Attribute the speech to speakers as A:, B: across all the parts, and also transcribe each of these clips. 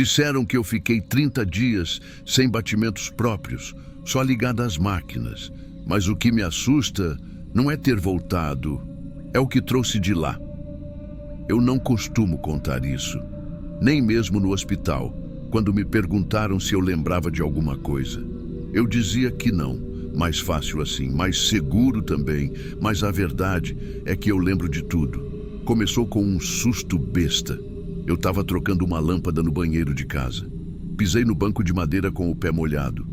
A: Disseram que eu fiquei 30 dias sem batimentos próprios, só ligada às máquinas. Mas o que me assusta não é ter voltado, é o que trouxe de lá. Eu não costumo contar isso, nem mesmo no hospital, quando me perguntaram se eu lembrava de alguma coisa. Eu dizia que não, mais fácil assim, mais seguro também, mas a verdade é que eu lembro de tudo. Começou com um susto besta. Eu estava trocando uma lâmpada no banheiro de casa. Pisei no banco de madeira com o pé molhado.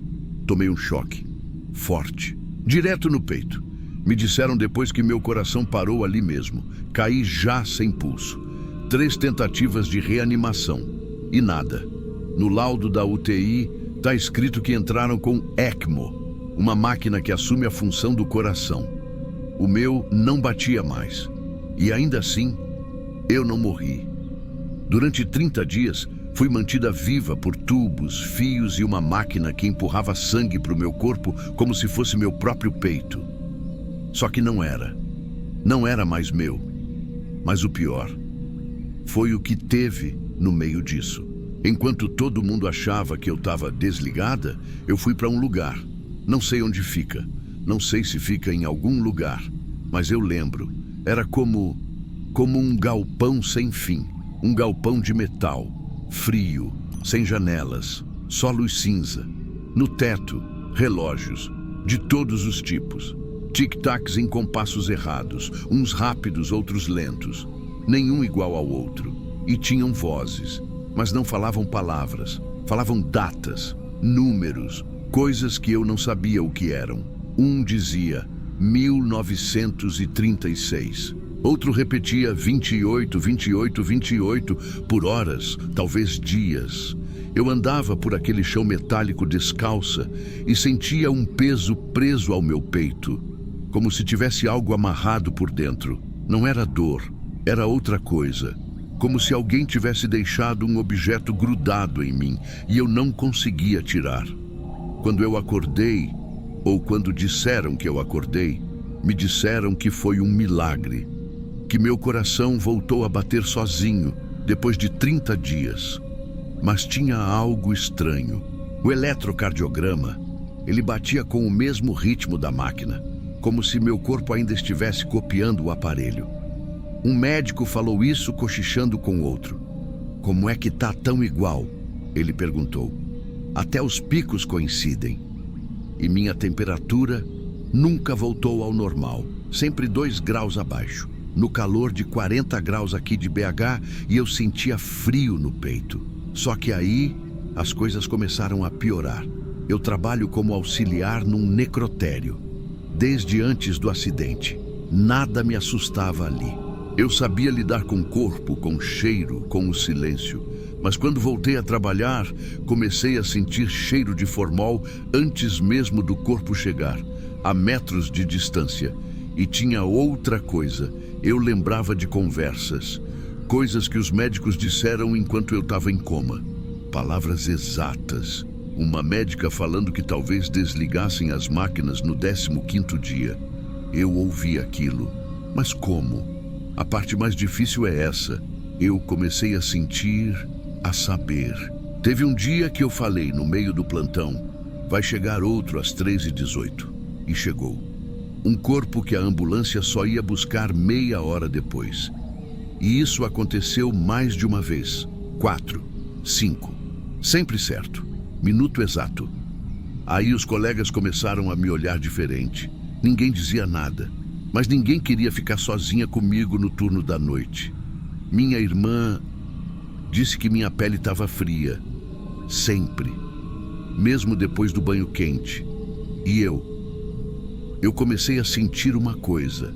A: Tomei um choque, forte, direto no peito. Me disseram depois que meu coração parou ali mesmo. Caí já sem pulso. 3 tentativas de reanimação e nada. No laudo da UTI está escrito que entraram com ECMO, uma máquina que assume a função do coração. O meu não batia mais. E ainda assim, eu não morri. Durante 30 dias, fui mantida viva por tubos, fios e uma máquina que empurrava sangue para o meu corpo como se fosse meu próprio peito. Só que não era. Não era mais meu. Mas o pior foi o que teve no meio disso. Enquanto todo mundo achava que eu estava desligada, eu fui para um lugar. Não sei onde fica. Não sei se fica em algum lugar. Mas eu lembro. Era como um galpão sem fim. Um galpão de metal, frio, sem janelas, só luz cinza. No teto, relógios, de todos os tipos. Tic-tacs em compassos errados, uns rápidos, outros lentos. Nenhum igual ao outro. E tinham vozes, mas não falavam palavras. Falavam datas, números, coisas que eu não sabia o que eram. Um dizia 1936. Outro repetia 28, 28, 28, por horas, talvez dias. Eu andava por aquele chão metálico descalça e sentia um peso preso ao meu peito, como se tivesse algo amarrado por dentro. Não era dor, era outra coisa, como se alguém tivesse deixado um objeto grudado em mim e eu não conseguia tirar. Quando eu acordei, ou quando disseram que eu acordei, me disseram que foi um milagre. Que meu coração voltou a bater sozinho, depois de 30 dias. Mas tinha algo estranho. O eletrocardiograma, ele batia com o mesmo ritmo da máquina, como se meu corpo ainda estivesse copiando o aparelho. Um médico falou isso cochichando com outro. Como é que tá tão igual? Ele perguntou. Até os picos coincidem. E minha temperatura nunca voltou ao normal, sempre 2 graus abaixo. No calor de 40 graus aqui de BH e eu sentia frio no peito. Só que aí as coisas começaram a piorar. Eu trabalho como auxiliar num necrotério. Desde antes do acidente, nada me assustava ali. Eu sabia lidar com o corpo, com o cheiro, com o silêncio. Mas quando voltei a trabalhar, comecei a sentir cheiro de formol antes mesmo do corpo chegar, a metros de distância. E tinha outra coisa. Eu lembrava de conversas, coisas que os médicos disseram enquanto eu estava em coma. Palavras exatas. Uma médica falando que talvez desligassem as máquinas no 15º dia. Eu ouvi aquilo. Mas como? A parte mais difícil é essa. Eu comecei a sentir, a saber. Teve um dia que eu falei no meio do plantão, vai chegar outro às 3h18. E chegou. Um corpo que a ambulância só ia buscar meia hora depois. E isso aconteceu mais de uma vez. 4, 5. Sempre certo. Minuto exato. Aí os colegas começaram a me olhar diferente. Ninguém dizia nada. Mas ninguém queria ficar sozinha comigo no turno da noite. Minha irmã disse que minha pele estava fria. Sempre. Mesmo depois do banho quente. E eu comecei a sentir uma coisa,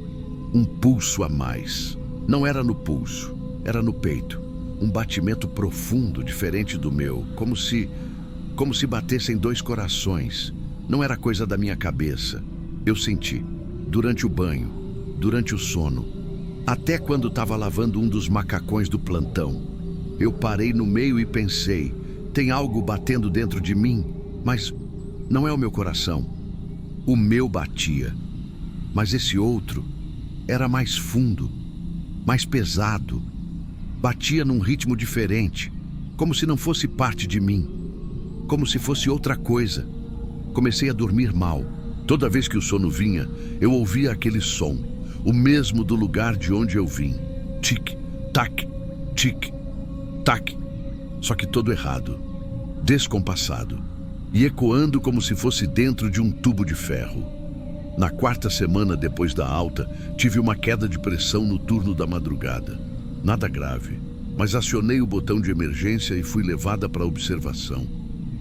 A: um pulso a mais. Não era no pulso, era no peito. Um batimento profundo, diferente do meu, como se batessem 2 corações. Não era coisa da minha cabeça. Eu senti, durante o banho, durante o sono, até quando estava lavando um dos macacões do plantão. Eu parei no meio e pensei, tem algo batendo dentro de mim, mas não é o meu coração. O meu batia, mas esse outro era mais fundo, mais pesado, batia num ritmo diferente, como se não fosse parte de mim, como se fosse outra coisa. Comecei a dormir mal. Toda vez que o sono vinha, eu ouvia aquele som, o mesmo do lugar de onde eu vim. Tic-tac, tic-tac. Só que todo errado, descompassado e ecoando como se fosse dentro de um tubo de ferro. Na quarta semana depois da alta, tive uma queda de pressão no turno da madrugada. Nada grave, mas acionei o botão de emergência e fui levada para observação.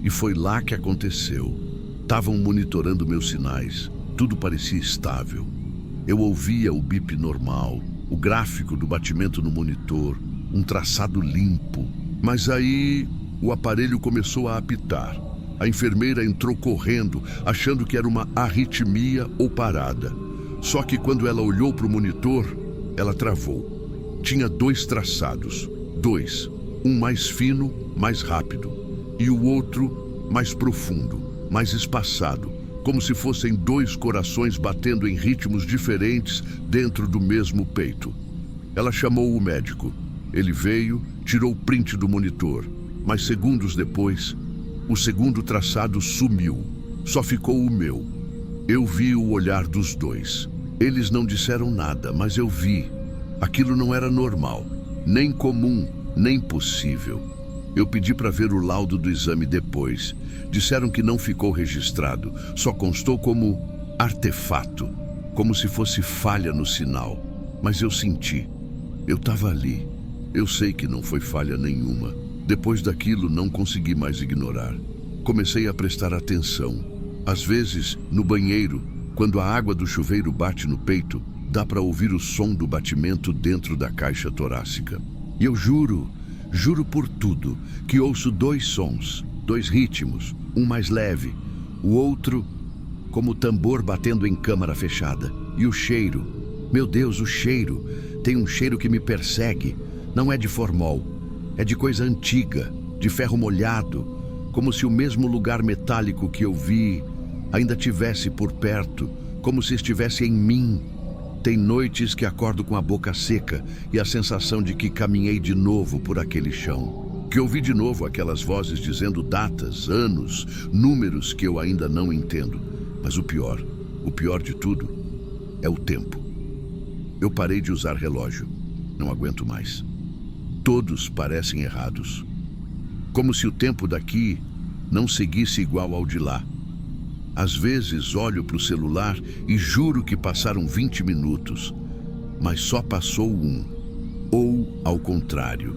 A: E foi lá que aconteceu. Estavam monitorando meus sinais. Tudo parecia estável. Eu ouvia o bip normal, o gráfico do batimento no monitor, um traçado limpo. Mas aí o aparelho começou a apitar. A enfermeira entrou correndo, achando que era uma arritmia ou parada. Só que quando ela olhou para o monitor, ela travou. Tinha 2 traçados. 2. Um mais fino, mais rápido. E o outro mais profundo, mais espaçado, como se fossem 2 corações batendo em ritmos diferentes dentro do mesmo peito. Ela chamou o médico. Ele veio, tirou o print do monitor, mas segundos depois, o segundo traçado sumiu. Só ficou o meu. Eu vi o olhar dos 2. Eles não disseram nada, mas eu vi. Aquilo não era normal, nem comum, nem possível. Eu pedi para ver o laudo do exame depois. Disseram que não ficou registrado, só constou como artefato, como se fosse falha no sinal. Mas eu senti. Eu estava ali. Eu sei que não foi falha nenhuma. Depois daquilo, não consegui mais ignorar. Comecei a prestar atenção. Às vezes, no banheiro, quando a água do chuveiro bate no peito, dá para ouvir o som do batimento dentro da caixa torácica. E eu juro por tudo, que ouço 2 sons, 2 ritmos, um mais leve, o outro como tambor batendo em câmara fechada. E o cheiro, meu Deus, o cheiro, tem um cheiro que me persegue. Não é de formol, é de coisa antiga, de ferro molhado, como se o mesmo lugar metálico que eu vi ainda tivesse por perto, como se estivesse em mim. Tem noites que acordo com a boca seca e a sensação de que caminhei de novo por aquele chão. Que ouvi de novo aquelas vozes dizendo datas, anos, números que eu ainda não entendo. Mas o pior de tudo, é o tempo. Eu parei de usar relógio. Não aguento mais. Todos parecem errados. Como se o tempo daqui não seguisse igual ao de lá. Às vezes olho para o celular e juro que passaram 20 minutos, mas só passou 1. Ou ao contrário.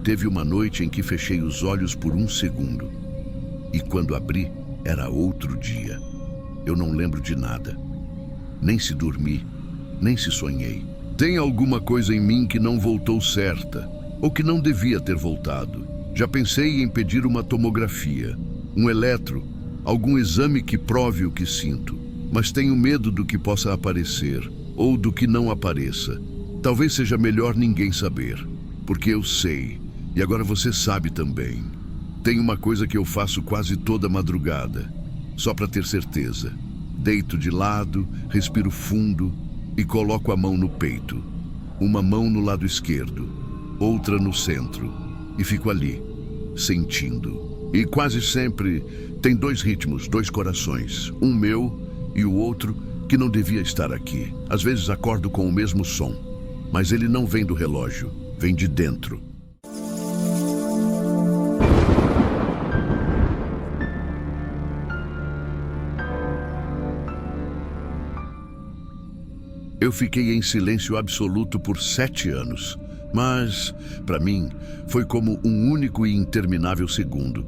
A: Teve uma noite em que fechei os olhos por 1 segundo. E quando abri, era outro dia. Eu não lembro de nada. Nem se dormi, nem se sonhei. Tem alguma coisa em mim que não voltou certa, ou que não devia ter voltado. Já pensei em pedir uma tomografia, um eletro, algum exame que prove o que sinto, mas tenho medo do que possa aparecer, ou do que não apareça. Talvez seja melhor ninguém saber, porque eu sei, e agora você sabe também. Tem uma coisa que eu faço quase toda madrugada, só para ter certeza. Deito de lado, respiro fundo e coloco a mão no peito. Uma mão no lado esquerdo, outra no centro, e fico ali, sentindo. E quase sempre tem 2 ritmos, 2 corações, um meu e o outro que não devia estar aqui. Às vezes acordo com o mesmo som, mas ele não vem do relógio, vem de dentro. Eu fiquei em silêncio absoluto por 7 anos, mas, para mim, foi como um único e interminável segundo.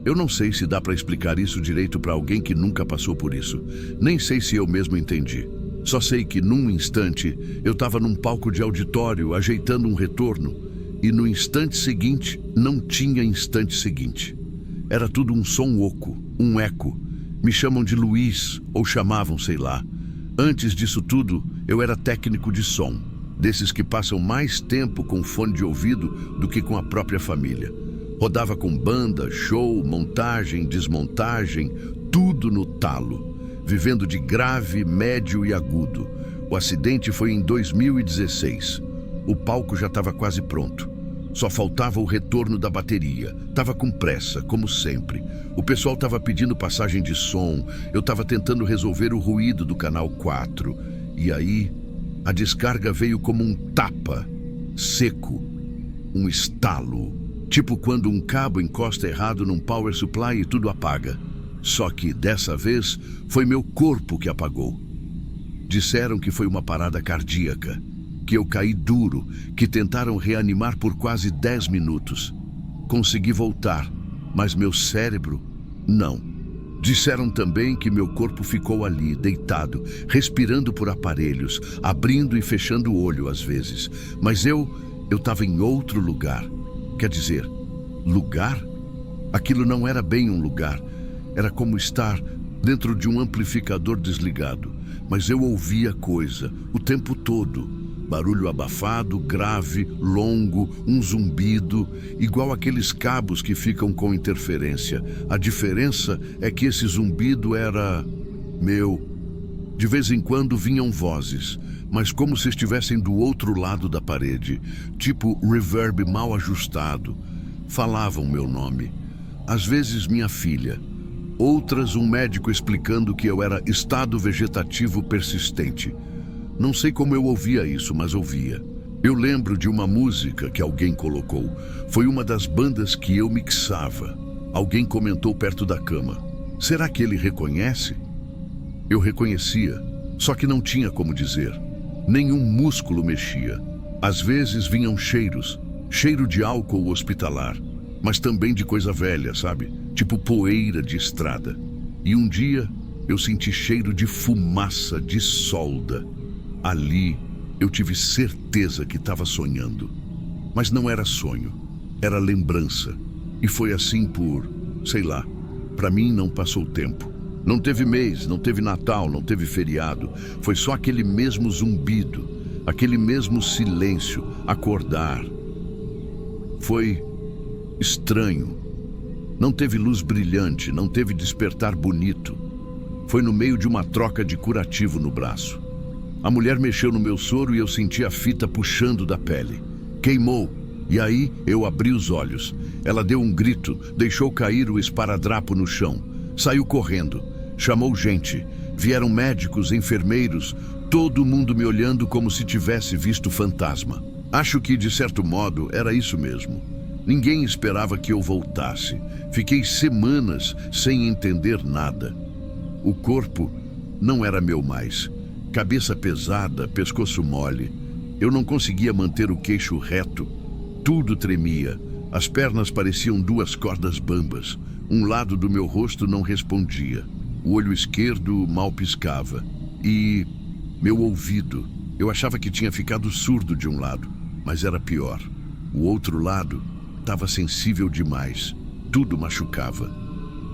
A: Eu não sei se dá para explicar isso direito para alguém que nunca passou por isso. Nem sei se eu mesmo entendi. Só sei que, num instante, eu estava num palco de auditório, ajeitando um retorno, e no instante seguinte, não tinha instante seguinte. Era tudo um som oco, um eco. Me chamam de Luiz, ou chamavam, sei lá. Antes disso tudo, eu era técnico de som, desses que passam mais tempo com fone de ouvido do que com a própria família. Rodava com banda, show, montagem, desmontagem, tudo no talo, vivendo de grave, médio e agudo. O acidente foi em 2016. O palco já estava quase pronto. Só faltava o retorno da bateria. Tava com pressa, como sempre. O pessoal tava pedindo passagem de som. Eu tava tentando resolver o ruído do canal 4. E aí, a descarga veio como um tapa, seco, um estalo. Tipo quando um cabo encosta errado num power supply e tudo apaga. Só que, dessa vez, foi meu corpo que apagou. Disseram que foi uma parada cardíaca, que eu caí duro, que tentaram reanimar por quase 10 minutos. Consegui voltar, mas meu cérebro, não. Disseram também que meu corpo ficou ali, deitado, respirando por aparelhos, abrindo e fechando o olho às vezes. Mas eu estava em outro lugar. Quer dizer, lugar? Aquilo não era bem um lugar. Era como estar dentro de um amplificador desligado. Mas eu ouvia coisa, o tempo todo. Barulho abafado, grave, longo, um zumbido, igual aqueles cabos que ficam com interferência. A diferença é que esse zumbido era meu. De vez em quando vinham vozes, mas como se estivessem do outro lado da parede, tipo reverb mal ajustado. Falavam meu nome. Às vezes minha filha. Outras um médico explicando que eu era estado vegetativo persistente. Não sei como eu ouvia isso, mas ouvia. Eu lembro de uma música que alguém colocou. Foi uma das bandas que eu mixava. Alguém comentou perto da cama. Será que ele reconhece? Eu reconhecia, só que não tinha como dizer. Nenhum músculo mexia. Às vezes vinham cheiros, cheiro de álcool hospitalar, mas também de coisa velha, sabe? Tipo poeira de estrada. E um dia eu senti cheiro de fumaça, de solda. Ali eu tive certeza que estava sonhando. Mas não era sonho, era lembrança. E foi assim por, sei lá, para mim não passou tempo. Não teve mês, não teve Natal, não teve feriado. Foi só aquele mesmo zumbido, aquele mesmo silêncio, acordar. Foi estranho. Não teve luz brilhante, não teve despertar bonito. Foi no meio de uma troca de curativo no braço. A mulher mexeu no meu soro e eu senti a fita puxando da pele. Queimou. E aí eu abri os olhos. Ela deu um grito, deixou cair o esparadrapo no chão. Saiu correndo. Chamou gente. Vieram médicos, enfermeiros, todo mundo me olhando como se tivesse visto fantasma. Acho que, de certo modo, era isso mesmo. Ninguém esperava que eu voltasse. Fiquei semanas sem entender nada. O corpo não era meu mais. Cabeça pesada, pescoço mole. Eu não conseguia manter o queixo reto. Tudo tremia. As pernas pareciam duas cordas bambas. Um lado do meu rosto não respondia. O olho esquerdo mal piscava. E meu ouvido. Eu achava que tinha ficado surdo de um lado, mas era pior. O outro lado estava sensível demais. Tudo machucava.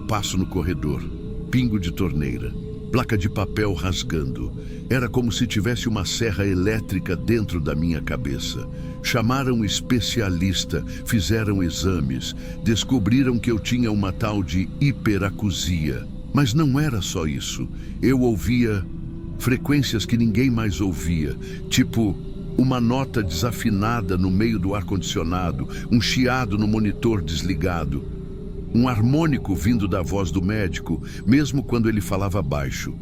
A: Passo no corredor. Pingo de torneira. Placa de papel rasgando. Era como se tivesse uma serra elétrica dentro da minha cabeça. Chamaram um especialista, fizeram exames, descobriram que eu tinha uma tal de hiperacusia. Mas não era só isso. Eu ouvia frequências que ninguém mais ouvia, tipo uma nota desafinada no meio do ar-condicionado, um chiado no monitor desligado, um harmônico vindo da voz do médico, mesmo quando ele falava baixo.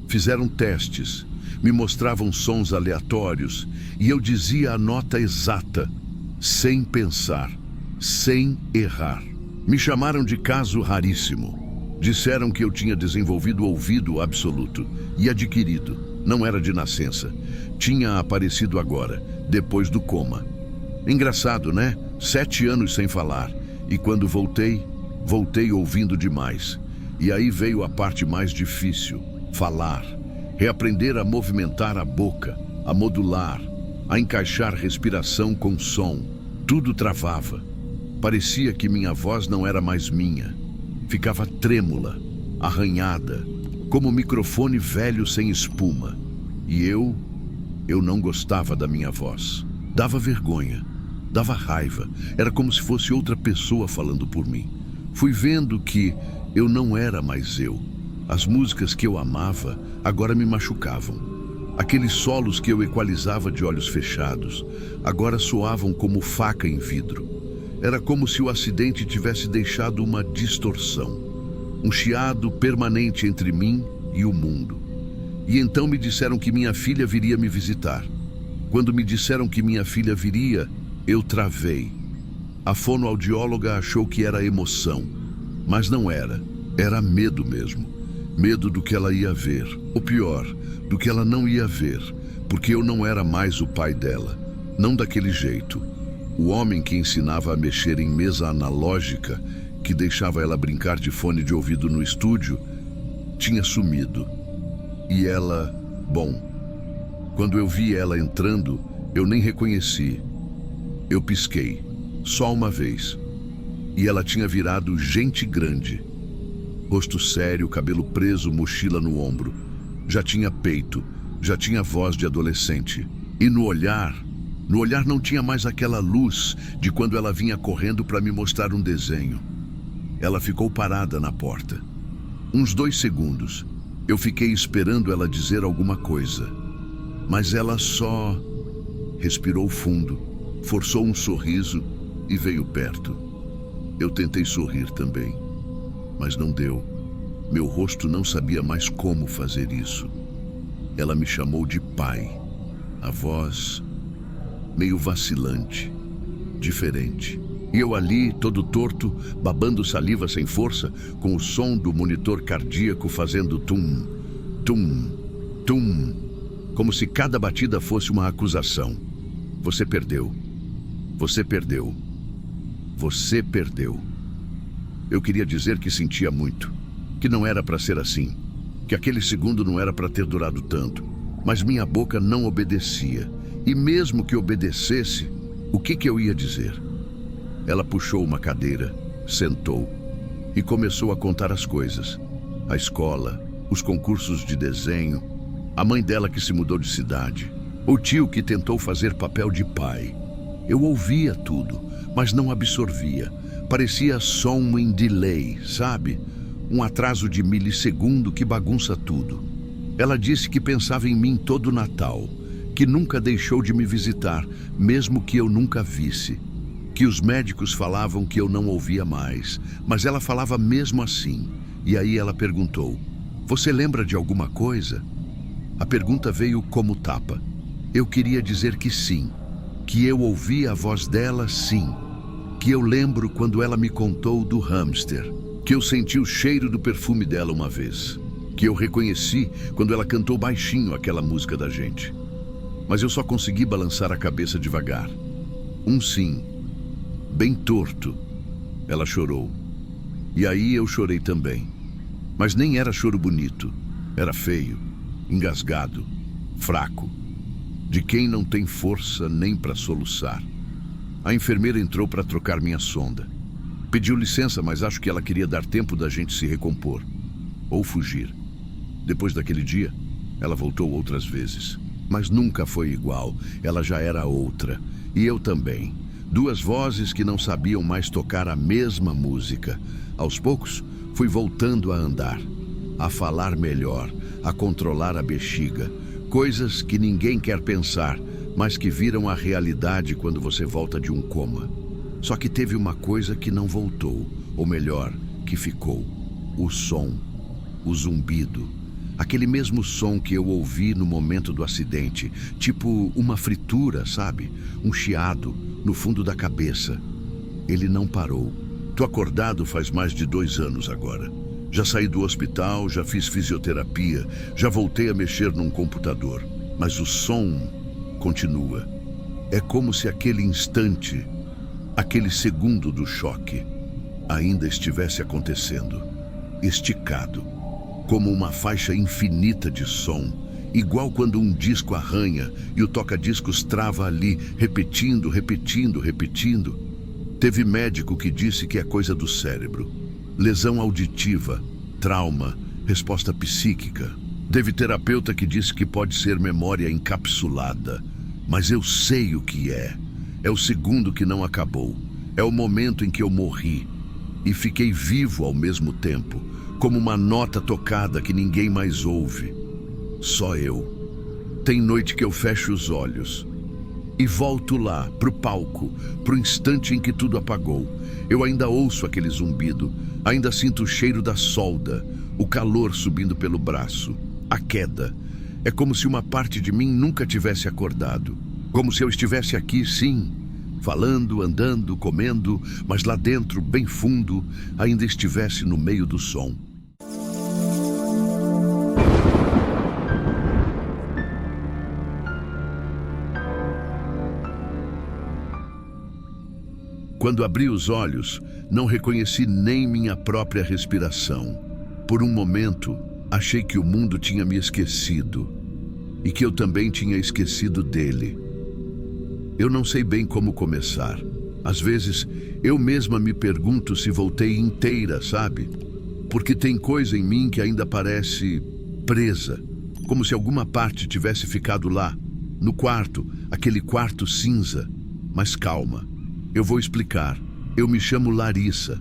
A: Fizeram testes, me mostravam sons aleatórios e eu dizia a nota exata, sem pensar, sem errar. Me chamaram de caso raríssimo. Disseram que eu tinha desenvolvido ouvido absoluto e adquirido. Não era de nascença. Tinha aparecido agora, depois do coma. Engraçado, né? 7 anos sem falar. E quando voltei ouvindo demais. E aí veio a parte mais difícil, falar. Reaprender a movimentar a boca, a modular, a encaixar respiração com som. Tudo travava. Parecia que minha voz não era mais minha. Ficava trêmula, arranhada, como um microfone velho sem espuma. E eu não gostava da minha voz. Dava vergonha, dava raiva. Era como se fosse outra pessoa falando por mim. Fui vendo que eu não era mais eu. As músicas que eu amava agora me machucavam. Aqueles solos que eu equalizava de olhos fechados, agora soavam como faca em vidro. Era como se o acidente tivesse deixado uma distorção, um chiado permanente entre mim e o mundo. E então me disseram que minha filha viria me visitar. Quando me disseram que minha filha viria, eu travei. A fonoaudióloga achou que era emoção, mas não era. Era medo mesmo. Medo do que ela ia ver. Ou pior, do que ela não ia ver, porque eu não era mais o pai dela. Não daquele jeito. O homem que ensinava a mexer em mesa analógica, que deixava ela brincar de fone de ouvido no estúdio, tinha sumido. E ela, bom, quando eu vi ela entrando, eu nem reconheci. Eu pisquei, só uma vez. E ela tinha virado gente grande. Rosto sério, cabelo preso, mochila no ombro. Já tinha peito, já tinha voz de adolescente. E no olhar não tinha mais aquela luz de quando ela vinha correndo para me mostrar um desenho. Ela ficou parada na porta. Uns 2 segundos. Eu fiquei esperando ela dizer alguma coisa. Mas ela só respirou fundo, forçou um sorriso e veio perto. Eu tentei sorrir também, mas não deu. Meu rosto não sabia mais como fazer isso. Ela me chamou de pai. A voz meio vacilante, diferente. E eu ali, todo torto, babando saliva sem força, com o som do monitor cardíaco fazendo tum, tum, tum, como se cada batida fosse uma acusação. Você perdeu. Você perdeu. Você perdeu. Eu queria dizer que sentia muito, que não era para ser assim, que aquele segundo não era para ter durado tanto, mas minha boca não obedecia. E mesmo que obedecesse, o que eu ia dizer? Ela puxou uma cadeira, sentou e começou a contar as coisas. A escola, os concursos de desenho, a mãe dela que se mudou de cidade, o tio que tentou fazer papel de pai. Eu ouvia tudo, mas não absorvia. Parecia som em delay, sabe? Um atraso de milissegundo que bagunça tudo. Ela disse que pensava em mim todo Natal, que nunca deixou de me visitar, mesmo que eu nunca visse. Que os médicos falavam que eu não ouvia mais, mas ela falava mesmo assim. E aí ela perguntou: "Você lembra de alguma coisa?" A pergunta veio como tapa. Eu queria dizer que sim, que eu ouvi a voz dela, sim, que eu lembro quando ela me contou do hamster, que eu senti o cheiro do perfume dela uma vez, que eu reconheci quando ela cantou baixinho aquela música da gente. Mas eu só consegui balançar a cabeça devagar. Um sim, bem torto. Ela chorou. E aí eu chorei também. Mas nem era choro bonito. Era feio, engasgado, fraco. De quem não tem força nem para soluçar. A enfermeira entrou para trocar minha sonda. Pediu licença, mas acho que ela queria dar tempo da gente se recompor. Ou fugir. Depois daquele dia, ela voltou outras vezes. Mas nunca foi igual. Ela já era outra. E eu também. 2 vozes que não sabiam mais tocar a mesma música. Aos poucos, fui voltando a andar, a falar melhor, a controlar a bexiga. Coisas que ninguém quer pensar, mas que viram a realidade quando você volta de um coma. Só que teve uma coisa que não voltou, ou melhor, que ficou. O som, o zumbido. Aquele mesmo som que eu ouvi no momento do acidente, tipo uma fritura, sabe? Um chiado no fundo da cabeça. Ele não parou. Tô acordado faz mais de 2 anos agora. Já saí do hospital, já fiz fisioterapia, já voltei a mexer num computador. Mas o som continua. É como se aquele instante, aquele segundo do choque, ainda estivesse acontecendo. Esticado. Como uma faixa infinita de som, igual quando um disco arranha e o toca-discos trava ali, repetindo, repetindo, repetindo. Teve médico que disse que é coisa do cérebro. Lesão auditiva, trauma, resposta psíquica. Teve terapeuta que disse que pode ser memória encapsulada. Mas eu sei o que é. É o segundo que não acabou. É o momento em que eu morri. E fiquei vivo ao mesmo tempo. Como uma nota tocada que ninguém mais ouve. Só eu. Tem noite que eu fecho os olhos e volto lá, pro palco, pro instante em que tudo apagou. Eu ainda ouço aquele zumbido, ainda sinto o cheiro da solda, o calor subindo pelo braço, a queda. É como se uma parte de mim nunca tivesse acordado. Como se eu estivesse aqui, sim, falando, andando, comendo, mas lá dentro, bem fundo, ainda estivesse no meio do som. Quando abri os olhos, não reconheci nem minha própria respiração. Por um momento, achei que o mundo tinha me esquecido e que eu também tinha esquecido dele. Eu não sei bem como começar. Às vezes, eu mesma me pergunto se voltei inteira, sabe? Porque tem coisa em mim que ainda parece presa, como se alguma parte tivesse ficado lá, no quarto, aquele quarto cinza. Mas calma. Eu vou explicar. Eu me chamo Larissa.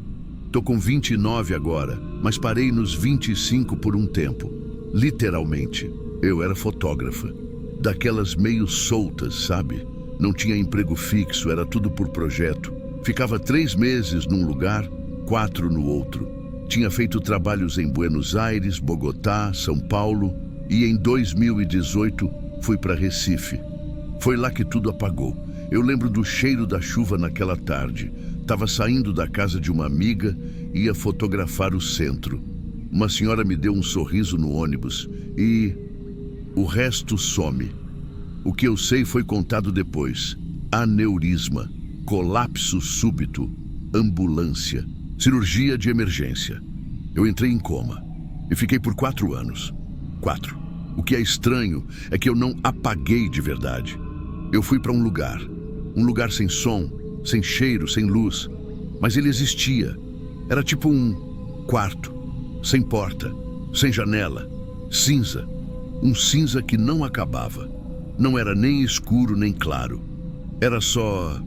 A: Tô com 29 agora, mas parei nos 25 por um tempo. Literalmente. Eu era fotógrafa. Daquelas meio soltas, sabe? Não tinha emprego fixo, era tudo por projeto. Ficava 3 meses num lugar, 4 no outro. Tinha feito trabalhos em Buenos Aires, Bogotá, São Paulo e em 2018 fui para Recife. Foi lá que tudo apagou. Eu lembro do cheiro da chuva naquela tarde. Estava saindo da casa de uma amiga e ia fotografar o centro. Uma senhora me deu um sorriso no ônibus e o resto some. O que eu sei foi contado depois. Aneurisma, colapso súbito, ambulância, cirurgia de emergência. Eu entrei em coma e fiquei por 4 anos. 4. O que é estranho é que eu não apaguei de verdade. Eu fui para um lugar sem som, sem cheiro, sem luz, mas ele existia. Era tipo um quarto, sem porta, sem janela, cinza. Um cinza que não acabava. Não era nem escuro nem claro. Era só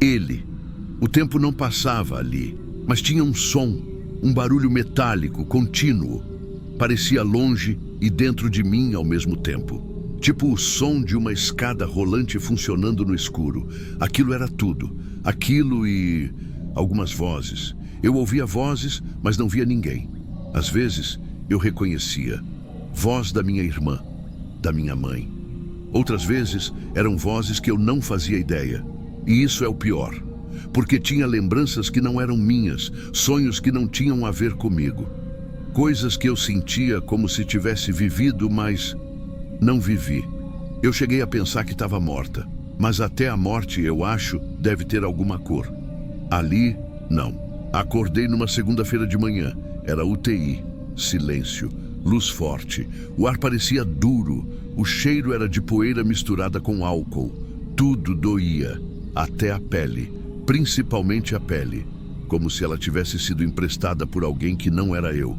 A: ele. O tempo não passava ali, mas tinha um som, um barulho metálico, contínuo. Parecia longe e dentro de mim ao mesmo tempo. Tipo o som de uma escada rolante funcionando no escuro. Aquilo era tudo. Aquilo e algumas vozes. Eu ouvia vozes, mas não via ninguém. Às vezes, eu reconhecia. Voz da minha irmã, da minha mãe. Outras vezes, eram vozes que eu não fazia ideia. E isso é o pior. Porque tinha lembranças que não eram minhas, sonhos que não tinham a ver comigo. Coisas que eu sentia como se tivesse vivido, mas não vivi. Eu cheguei a pensar que estava morta, mas até a morte, eu acho, deve ter alguma cor. Ali, não. Acordei numa segunda-feira de manhã. Era UTI. Silêncio. Luz forte. O ar parecia duro. O cheiro era de poeira misturada com álcool. Tudo doía. Até a pele. Principalmente a pele. Como se ela tivesse sido emprestada por alguém que não era eu.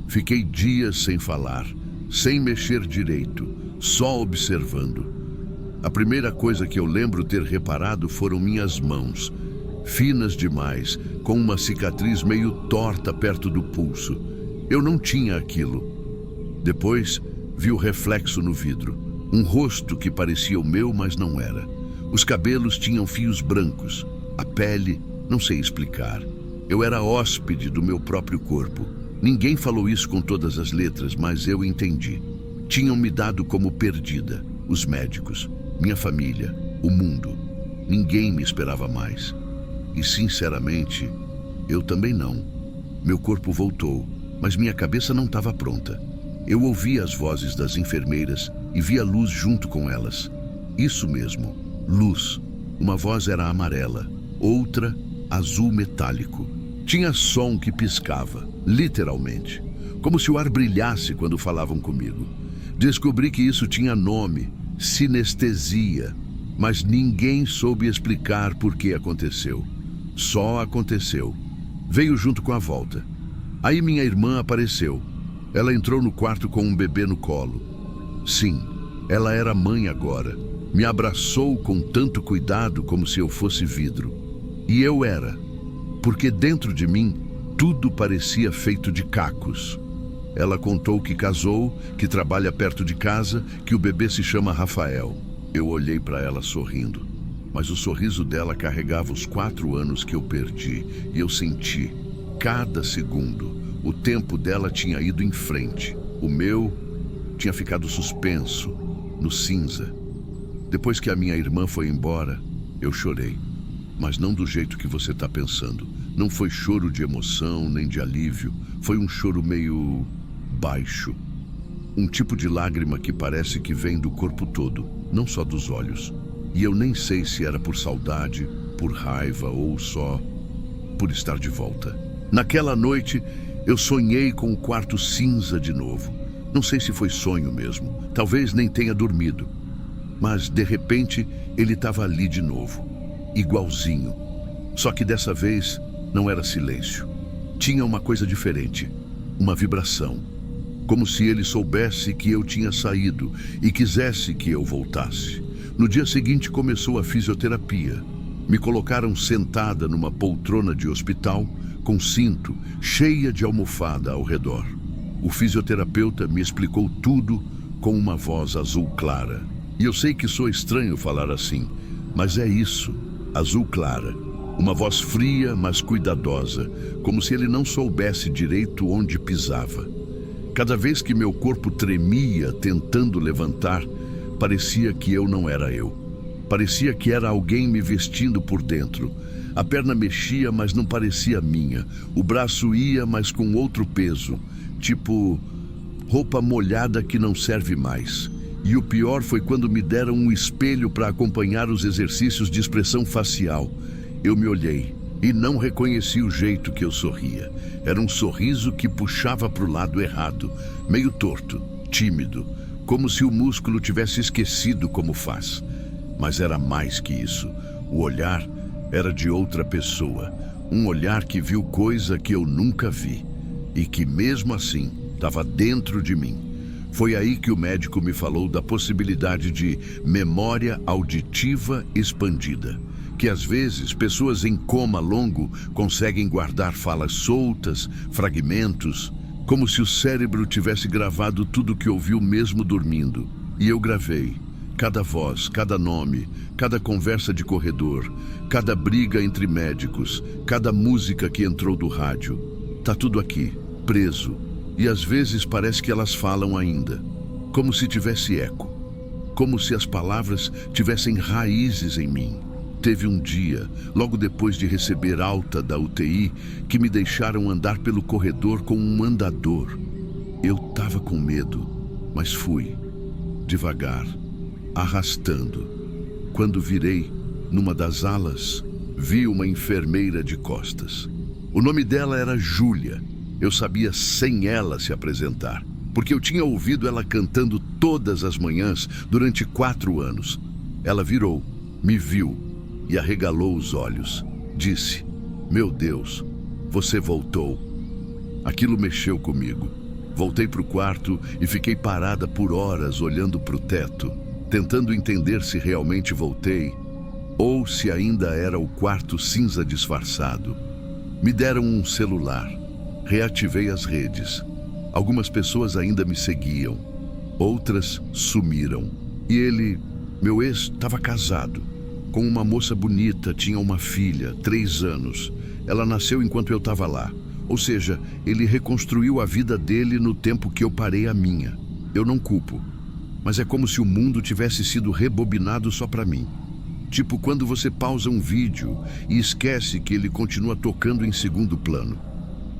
A: Fiquei dias sem falar. Sem mexer direito. Só observando. A primeira coisa que eu lembro ter reparado foram minhas mãos. Finas demais, com uma cicatriz meio torta perto do pulso. Eu não tinha aquilo. Depois, vi o reflexo no vidro. Um rosto que parecia o meu, mas não era. Os cabelos tinham fios brancos. A pele, não sei explicar. Eu era hóspede do meu próprio corpo. Ninguém falou isso com todas as letras, mas eu entendi. Tinham me dado como perdida. Os médicos, minha família, o mundo. Ninguém me esperava mais. E, sinceramente, eu também não. Meu corpo voltou, mas minha cabeça não estava pronta. Eu ouvia as vozes das enfermeiras e via luz junto com elas. Isso mesmo, luz. Uma voz era amarela, outra azul metálico. Tinha som que piscava, literalmente, como se o ar brilhasse quando falavam comigo. Descobri que isso tinha nome, sinestesia, mas ninguém soube explicar por que aconteceu. Só aconteceu. Veio junto com a volta. Aí minha irmã apareceu. Ela entrou no quarto com um bebê no colo. Sim, ela era mãe agora. Me abraçou com tanto cuidado como se eu fosse vidro. E eu era, porque dentro de mim tudo parecia feito de cacos. Ela contou que casou, que trabalha perto de casa, que o bebê se chama Rafael. Eu olhei para ela sorrindo, mas o sorriso dela carregava os 4 anos que eu perdi, e eu senti, cada segundo, o tempo dela tinha ido em frente. O meu tinha ficado suspenso, no cinza. Depois que a minha irmã foi embora, eu chorei. Mas não do jeito que você está pensando. Não foi choro de emoção, nem de alívio. Foi um choro meio baixo. Um tipo de lágrima que parece que vem do corpo todo, não só dos olhos. E eu nem sei se era por saudade, por raiva ou só por estar de volta. Naquela noite, eu sonhei com o quarto cinza de novo. Não sei se foi sonho mesmo. Talvez nem tenha dormido. Mas, de repente, ele estava ali de novo. Igualzinho. Só que dessa vez não era silêncio. Tinha uma coisa diferente. Uma vibração. Como se ele soubesse que eu tinha saído e quisesse que eu voltasse. No dia seguinte começou a fisioterapia. Me colocaram sentada numa poltrona de hospital, com cinto, cheia de almofada ao redor. O fisioterapeuta me explicou tudo com uma voz azul clara. E eu sei que sou estranho falar assim, mas é isso, azul clara. Uma voz fria, mas cuidadosa, como se ele não soubesse direito onde pisava. Cada vez que meu corpo tremia tentando levantar, parecia que eu não era eu. Parecia que era alguém me vestindo por dentro. A perna mexia, mas não parecia minha. O braço ia, mas com outro peso. Tipo, roupa molhada que não serve mais. E o pior foi quando me deram um espelho para acompanhar os exercícios de expressão facial. Eu me olhei e não reconheci o jeito que eu sorria. Era um sorriso que puxava para o lado errado, meio torto, tímido, como se o músculo tivesse esquecido como faz. Mas era mais que isso. O olhar era de outra pessoa. Um olhar que viu coisa que eu nunca vi. E que mesmo assim estava dentro de mim. Foi aí que o médico me falou da possibilidade de memória auditiva expandida. Que às vezes pessoas em coma longo conseguem guardar falas soltas, fragmentos, como se o cérebro tivesse gravado tudo que ouviu mesmo dormindo. E eu gravei. Cada voz, cada nome, cada conversa de corredor, cada briga entre médicos, cada música que entrou do rádio. Tá tudo aqui, preso. E às vezes parece que elas falam ainda, como se tivesse eco. Como se as palavras tivessem raízes em mim. Teve um dia, logo depois de receber alta da UTI, que me deixaram andar pelo corredor com um andador. Eu tava com medo, mas fui, devagar, arrastando. Quando virei, numa das alas, vi uma enfermeira de costas. O nome dela era Júlia. Eu sabia sem ela se apresentar, porque eu tinha ouvido ela cantando todas as manhãs durante 4 anos. Ela virou, me viu e arregalou os olhos. Disse, meu Deus, você voltou. Aquilo mexeu comigo. Voltei para o quarto e fiquei parada por horas olhando para o teto, tentando entender se realmente voltei ou se ainda era o quarto cinza disfarçado. Me deram um celular. Reativei as redes. Algumas pessoas ainda me seguiam. Outras sumiram. E ele, meu ex, estava casado. Com uma moça bonita, tinha uma filha, 3 anos. Ela nasceu enquanto eu estava lá. Ou seja, ele reconstruiu a vida dele no tempo que eu parei a minha. Eu não culpo. Mas é como se o mundo tivesse sido rebobinado só para mim. Tipo quando você pausa um vídeo e esquece que ele continua tocando em segundo plano.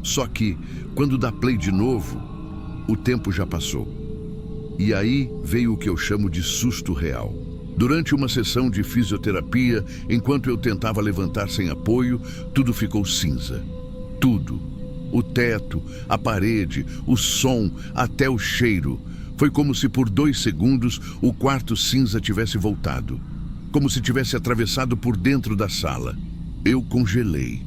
A: Só que, quando dá play de novo, o tempo já passou. E aí veio o que eu chamo de susto real. Durante uma sessão de fisioterapia, enquanto eu tentava levantar sem apoio, tudo ficou cinza. Tudo. O teto, a parede, o som, até o cheiro. Foi como se por 2 segundos o quarto cinza tivesse voltado. Como se tivesse atravessado por dentro da sala. Eu congelei.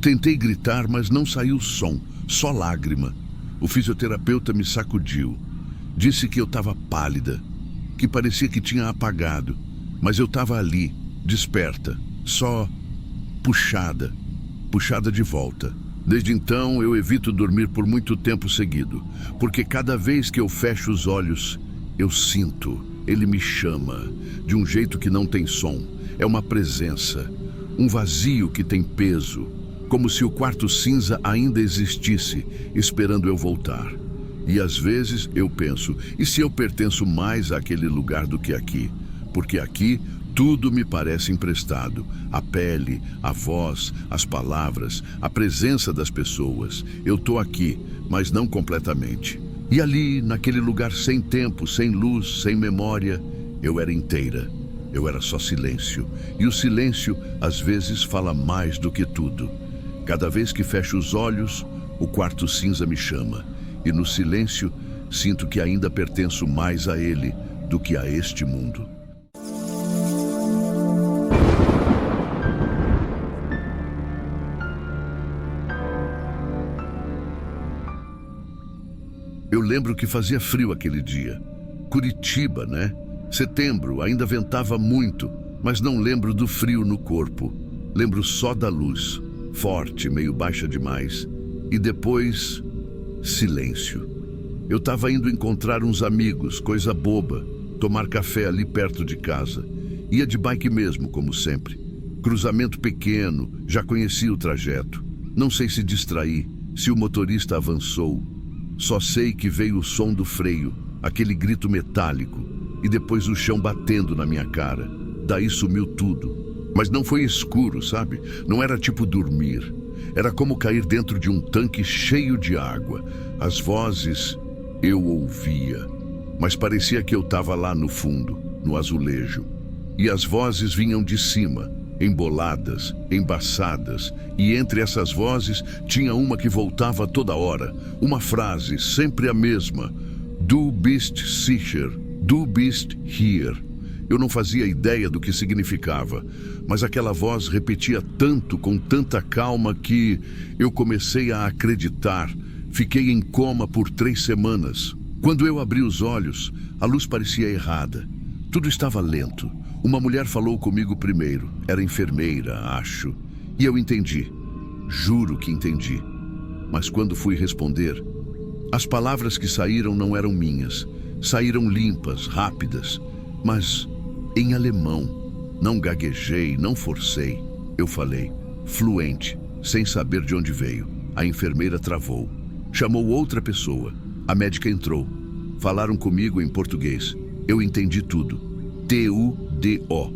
A: Tentei gritar, mas não saiu som, só lágrima. O fisioterapeuta me sacudiu. Disse que eu estava pálida, que parecia que tinha apagado. Mas eu estava ali, desperta, só puxada de volta. Desde então, eu evito dormir por muito tempo seguido, porque cada vez que eu fecho os olhos, eu sinto, ele me chama, de um jeito que não tem som. É uma presença, um vazio que tem peso, como se o quarto cinza ainda existisse, esperando eu voltar. E às vezes eu penso, e se eu pertenço mais àquele lugar do que aqui? Porque aqui tudo me parece emprestado. A pele, a voz, as palavras, a presença das pessoas. Eu tô aqui, mas não completamente. E ali, naquele lugar sem tempo, sem luz, sem memória, eu era inteira. Eu era só silêncio. E o silêncio, às vezes, fala mais do que tudo. Cada vez que fecho os olhos, o quarto cinza me chama. E no silêncio, sinto que ainda pertenço mais a ele do que a este mundo. Eu lembro que fazia frio aquele dia. Curitiba, né? Setembro, ainda ventava muito, mas não lembro do frio no corpo. Lembro só da luz, forte, meio baixa demais. E depois, silêncio. Eu estava indo encontrar uns amigos, coisa boba, tomar café ali perto de casa. Ia de bike mesmo, como sempre. Cruzamento pequeno, já conhecia o trajeto. Não sei se distraí, se o motorista avançou. Só sei que veio o som do freio, aquele grito metálico, e depois o chão batendo na minha cara. Daí sumiu tudo. Mas não foi escuro, sabe? Não era tipo dormir. Era como cair dentro de um tanque cheio de água. As vozes eu ouvia, mas parecia que eu estava lá no fundo, no azulejo. E as vozes vinham de cima, emboladas, embaçadas, e entre essas vozes tinha uma que voltava toda hora, uma frase, sempre a mesma: Du bist sicher, du bist hier. Eu não fazia ideia do que significava, mas aquela voz repetia tanto, com tanta calma, que eu comecei a acreditar. Fiquei em coma por 3 semanas. Quando eu abri os olhos, a luz parecia errada. Tudo estava lento. Uma mulher falou comigo primeiro. Era enfermeira, acho. E eu entendi. Juro que entendi. Mas quando fui responder, as palavras que saíram não eram minhas. Saíram limpas, rápidas, mas em alemão. Não gaguejei, não forcei. Eu falei, fluente, sem saber de onde veio. A enfermeira travou. Chamou outra pessoa. A médica entrou. Falaram comigo em português. Eu entendi tudo. T-U-D-O.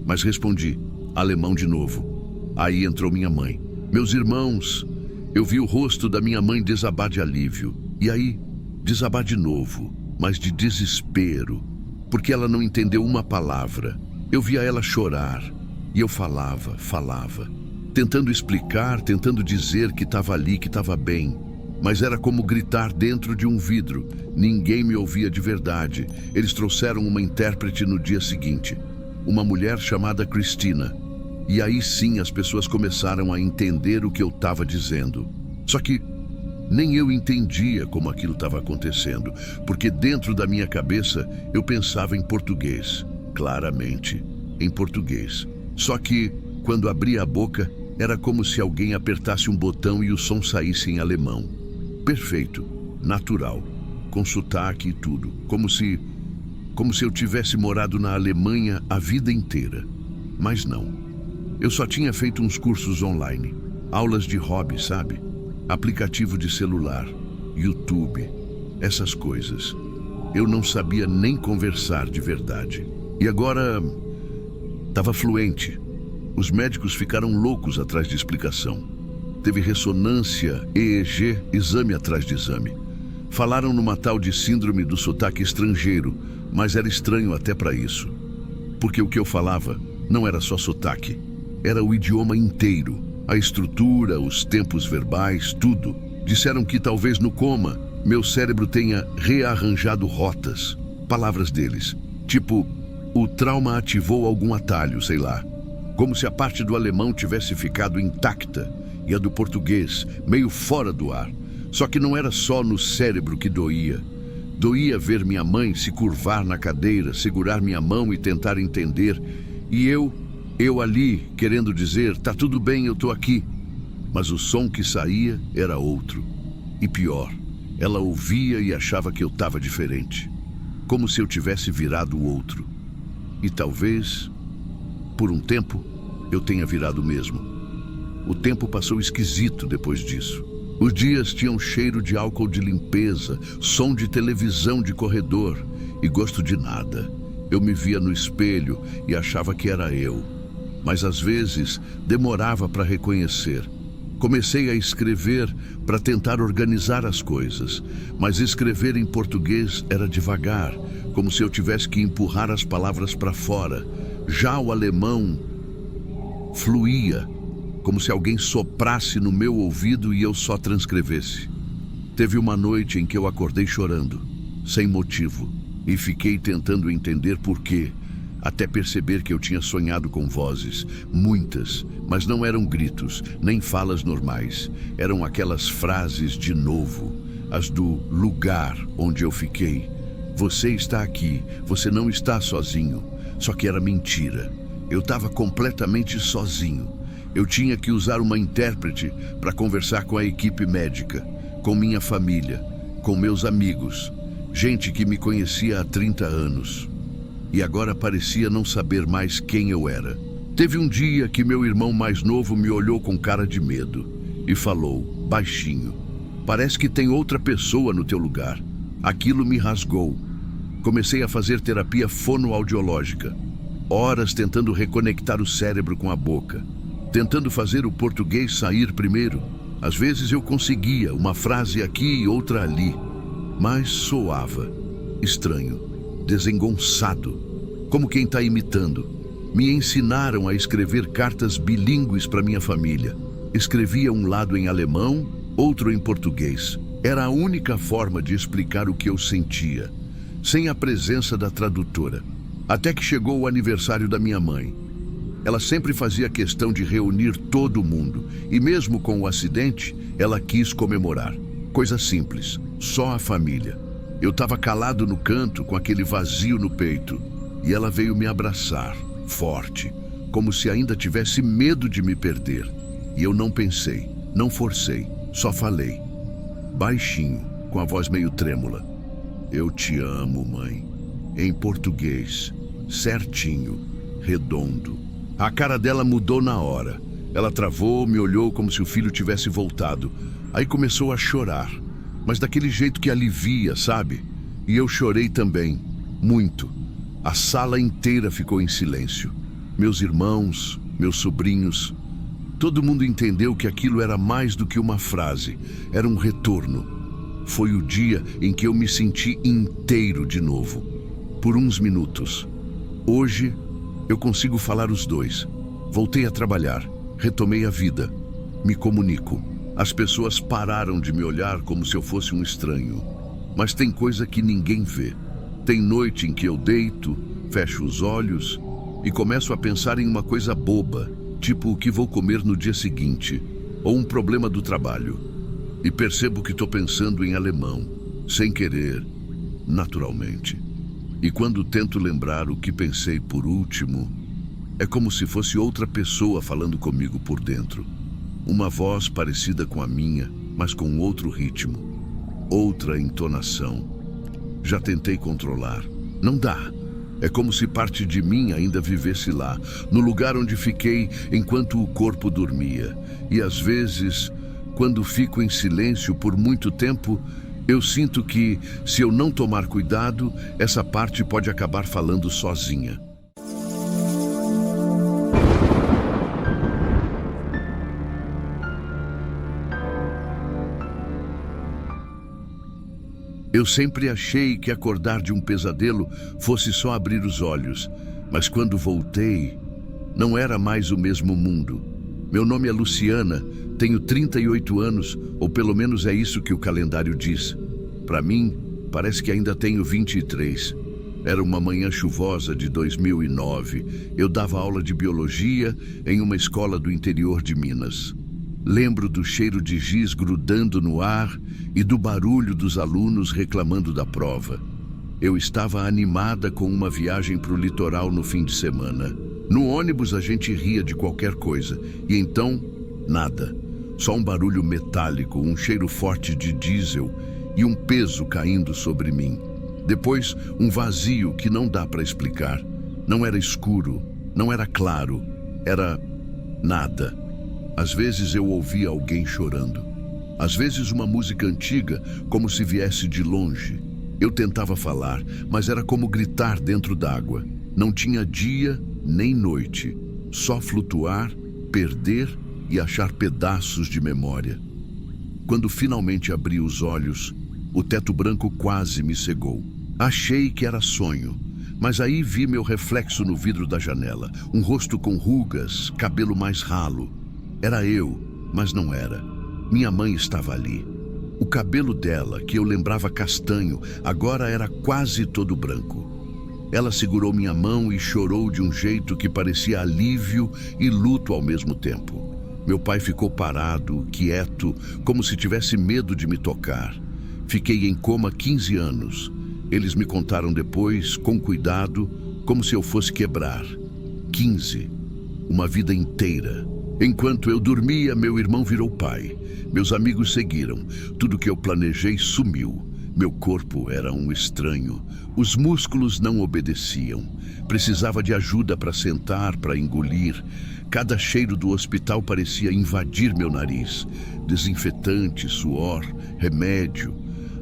A: Mas respondi, alemão de novo. Aí entrou minha mãe. Meus irmãos. Eu vi o rosto da minha mãe desabar de alívio. E aí, desabar de novo, mas de desespero. Porque ela não entendeu uma palavra. Eu via ela chorar. E eu falava. Tentando explicar, tentando dizer que estava ali, que estava bem. Mas era como gritar dentro de um vidro. Ninguém me ouvia de verdade. Eles trouxeram uma intérprete no dia seguinte. Uma mulher chamada Cristina. E aí sim as pessoas começaram a entender o que eu estava dizendo. Só que nem eu entendia como aquilo estava acontecendo, porque dentro da minha cabeça eu pensava em português. Claramente, em português. Só que, quando abria a boca, era como se alguém apertasse um botão e o som saísse em alemão. Perfeito, natural, com sotaque e tudo, como se eu tivesse morado na Alemanha a vida inteira. Mas não, eu só tinha feito uns cursos online, aulas de hobby, sabe? Aplicativo de celular, YouTube, essas coisas. Eu não sabia nem conversar de verdade. E agora, estava fluente. Os médicos ficaram loucos atrás de explicação. Teve ressonância, EEG, exame atrás de exame. Falaram numa tal de síndrome do sotaque estrangeiro, mas era estranho até para isso. Porque o que eu falava não era só sotaque, era o idioma inteiro, a estrutura, os tempos verbais, tudo. Disseram que talvez no coma, meu cérebro tenha rearranjado rotas, palavras deles. Tipo, o trauma ativou algum atalho, sei lá. Como se a parte do alemão tivesse ficado intacta e a do português meio fora do ar. Só que não era só no cérebro que doía. Doía ver minha mãe se curvar na cadeira, segurar minha mão e tentar entender. E eu ali, querendo dizer, tá tudo bem, eu tô aqui. mas o som que saía era outro. E pior, ela ouvia e achava que eu estava diferente, como se eu tivesse virado o outro. E talvez, por um tempo, eu tenha virado mesmo. O tempo passou esquisito depois disso. Os dias tinham cheiro de álcool de limpeza, som de televisão de corredor e gosto de nada. Eu me via no espelho e achava que era eu, mas às vezes demorava para reconhecer. Comecei a escrever para tentar organizar as coisas, mas escrever em português era devagar, como se eu tivesse que empurrar as palavras para fora. Já o alemão fluía, como se alguém soprasse no meu ouvido e eu só transcrevesse. Teve uma noite em que eu acordei chorando, sem motivo, e fiquei tentando entender por quê, até perceber que eu tinha sonhado com vozes, muitas, mas não eram gritos, nem falas normais. Eram aquelas frases de novo, as do lugar onde eu fiquei. Você está aqui, você não está sozinho. Só que era mentira. Eu estava completamente sozinho. Eu tinha que usar uma intérprete para conversar com a equipe médica, com minha família, com meus amigos, gente que me conhecia há 30 anos. E agora parecia não saber mais quem eu era. Teve um dia que meu irmão mais novo me olhou com cara de medo e falou, baixinho, parece que tem outra pessoa no teu lugar. Aquilo me rasgou. Comecei a fazer terapia fonoaudiológica, horas tentando reconectar o cérebro com a boca, tentando fazer o português sair primeiro. Às vezes eu conseguia uma frase aqui e outra ali, mas soava estranho, desengonçado, como quem está imitando. Me ensinaram a escrever cartas bilíngues para minha família. Escrevia um lado em alemão, outro em português. Era a única forma de explicar o que eu sentia, sem a presença da tradutora. Até que chegou o aniversário da minha mãe. Ela sempre fazia questão de reunir todo mundo, e mesmo com o acidente, ela quis comemorar. Coisa simples, só a família. Eu estava calado no canto, com aquele vazio no peito, e ela veio me abraçar, forte, como se ainda tivesse medo de me perder. E eu não pensei, não forcei, só falei, baixinho, com a voz meio trêmula. Eu te amo, mãe. Em português, certinho, redondo. A cara dela mudou na hora. Ela travou, me olhou como se o filho tivesse voltado. Aí começou a chorar, mas daquele jeito que alivia, sabe? E eu chorei também, muito. A sala inteira ficou em silêncio. Meus irmãos, meus sobrinhos, todo mundo entendeu que aquilo era mais do que uma frase, era um retorno. Foi o dia em que eu me senti inteiro de novo, por uns minutos. Hoje, eu consigo falar os dois. Voltei a trabalhar, retomei a vida, me comunico. As pessoas pararam de me olhar como se eu fosse um estranho. Mas tem coisa que ninguém vê. Tem noite em que eu deito, fecho os olhos e começo a pensar em uma coisa boba, tipo o que vou comer no dia seguinte, ou um problema do trabalho. E percebo que estou pensando em alemão, sem querer, naturalmente. E quando tento lembrar o que pensei por último, é como se fosse outra pessoa falando comigo por dentro. Uma voz parecida com a minha, mas com outro ritmo, outra entonação. Já tentei controlar. Não dá. É como se parte de mim ainda vivesse lá, no lugar onde fiquei enquanto o corpo dormia. E às vezes, quando fico em silêncio por muito tempo, eu sinto que, se eu não tomar cuidado, essa parte pode acabar falando sozinha. Eu sempre achei que acordar de um pesadelo fosse só abrir os olhos, mas quando voltei, não era mais o mesmo mundo. Meu nome é Luciana, tenho 38 anos, ou pelo menos é isso que o calendário diz. Para mim, parece que ainda tenho 23. Era uma manhã chuvosa de 2009. Eu dava aula de biologia em uma escola do interior de Minas. Lembro do cheiro de giz grudando no ar e do barulho dos alunos reclamando da prova. Eu estava animada com uma viagem para o litoral no fim de semana. No ônibus a gente ria de qualquer coisa, e então, nada. Só um barulho metálico, um cheiro forte de diesel e um peso caindo sobre mim. Depois, um vazio que não dá para explicar. Não era escuro, não era claro, era nada. Às vezes eu ouvia alguém chorando. Às vezes uma música antiga, como se viesse de longe. Eu tentava falar, mas era como gritar dentro d'água. Não tinha dia nem noite, só flutuar, perder e achar pedaços de memória. Quando finalmente abri os olhos, o teto branco quase me cegou. Achei que era sonho, mas aí vi meu reflexo no vidro da janela, um rosto com rugas, cabelo mais ralo. Era eu, mas não era. Minha mãe estava ali. O cabelo dela, que eu lembrava castanho, agora era quase todo branco. Ela segurou minha mão e chorou de um jeito que parecia alívio e luto ao mesmo tempo. Meu pai ficou parado, quieto, como se tivesse medo de me tocar. Fiquei em coma 15 anos. Eles me contaram depois, com cuidado, como se eu fosse quebrar. 15. Uma vida inteira. Enquanto eu dormia, meu irmão virou pai. Meus amigos seguiram. Tudo que eu planejei sumiu. Meu corpo era um estranho. Os músculos não obedeciam. Precisava de ajuda para sentar, para engolir. Cada cheiro do hospital parecia invadir meu nariz. Desinfetante, suor, remédio.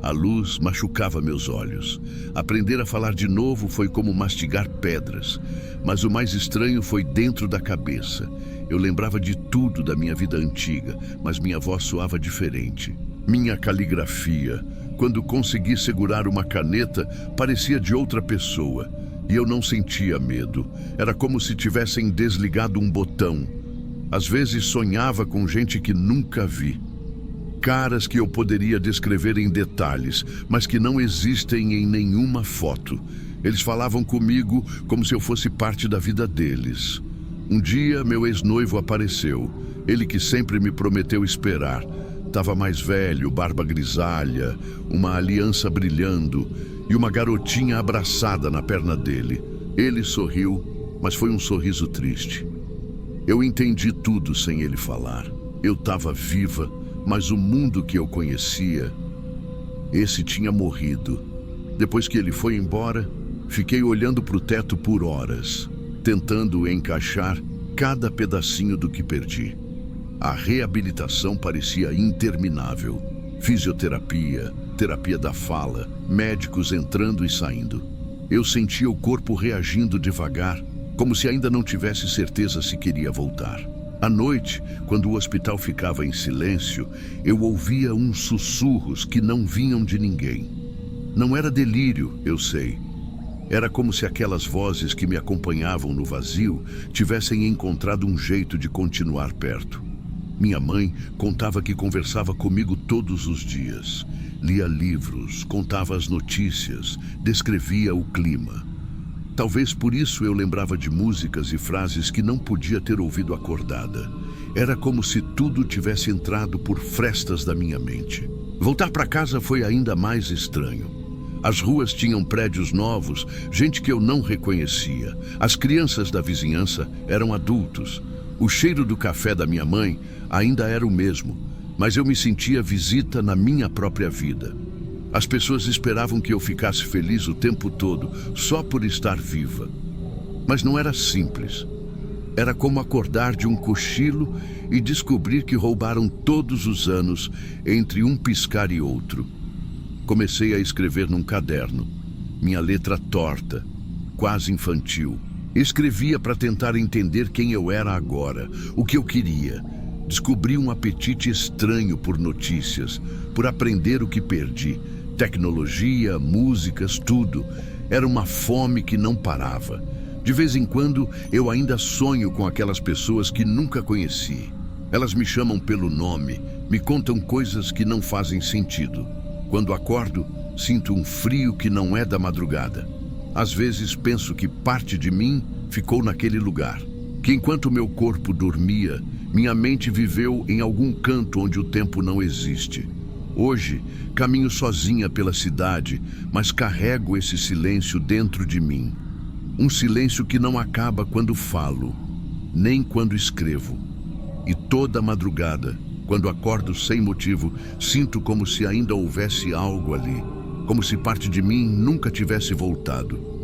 A: A luz machucava meus olhos. Aprender a falar de novo foi como mastigar pedras. Mas o mais estranho foi dentro da cabeça. Eu lembrava de tudo da minha vida antiga, mas minha voz soava diferente. Minha caligrafia, quando consegui segurar uma caneta, parecia de outra pessoa. E eu não sentia medo. Era como se tivessem desligado um botão. Às vezes sonhava com gente que nunca vi. Caras que eu poderia descrever em detalhes, mas que não existem em nenhuma foto. Eles falavam comigo como se eu fosse parte da vida deles. Um dia, meu ex-noivo apareceu. Ele que sempre me prometeu esperar. Estava mais velho, barba grisalha, uma aliança brilhando e uma garotinha abraçada na perna dele. Ele sorriu, mas foi um sorriso triste. Eu entendi tudo sem ele falar. Eu estava viva, mas o mundo que eu conhecia, esse tinha morrido. Depois que ele foi embora, fiquei olhando para o teto por horas, tentando encaixar cada pedacinho do que perdi. A reabilitação parecia interminável. Fisioterapia, terapia da fala, médicos entrando e saindo. Eu sentia o corpo reagindo devagar, como se ainda não tivesse certeza se queria voltar. À noite, quando o hospital ficava em silêncio, eu ouvia uns sussurros que não vinham de ninguém. Não era delírio, eu sei. Era como se aquelas vozes que me acompanhavam no vazio tivessem encontrado um jeito de continuar perto. Minha mãe contava que conversava comigo todos os dias. Lia livros, contava as notícias, descrevia o clima. Talvez por isso eu lembrava de músicas e frases que não podia ter ouvido acordada. Era como se tudo tivesse entrado por frestas da minha mente. Voltar para casa foi ainda mais estranho. As ruas tinham prédios novos, gente que eu não reconhecia. As crianças da vizinhança eram adultos. O cheiro do café da minha mãe ainda era o mesmo, mas eu me sentia visita na minha própria vida. As pessoas esperavam que eu ficasse feliz o tempo todo, só por estar viva. Mas não era simples. Era como acordar de um cochilo e descobrir que roubaram todos os anos entre um piscar e outro. Comecei a escrever num caderno, minha letra torta, quase infantil. Escrevia para tentar entender quem eu era agora, o que eu queria. Descobri um apetite estranho por notícias, por aprender o que perdi. Tecnologia, músicas, tudo. Era uma fome que não parava. De vez em quando, eu ainda sonho com aquelas pessoas que nunca conheci. Elas me chamam pelo nome, me contam coisas que não fazem sentido. Quando acordo, sinto um frio que não é da madrugada. Às vezes penso que parte de mim ficou naquele lugar. Que enquanto meu corpo dormia, minha mente viveu em algum canto onde o tempo não existe. Hoje, caminho sozinha pela cidade, mas carrego esse silêncio dentro de mim. Um silêncio que não acaba quando falo, nem quando escrevo. E toda madrugada Quando acordo sem motivo, sinto como se ainda houvesse algo ali, como se parte de mim nunca tivesse voltado.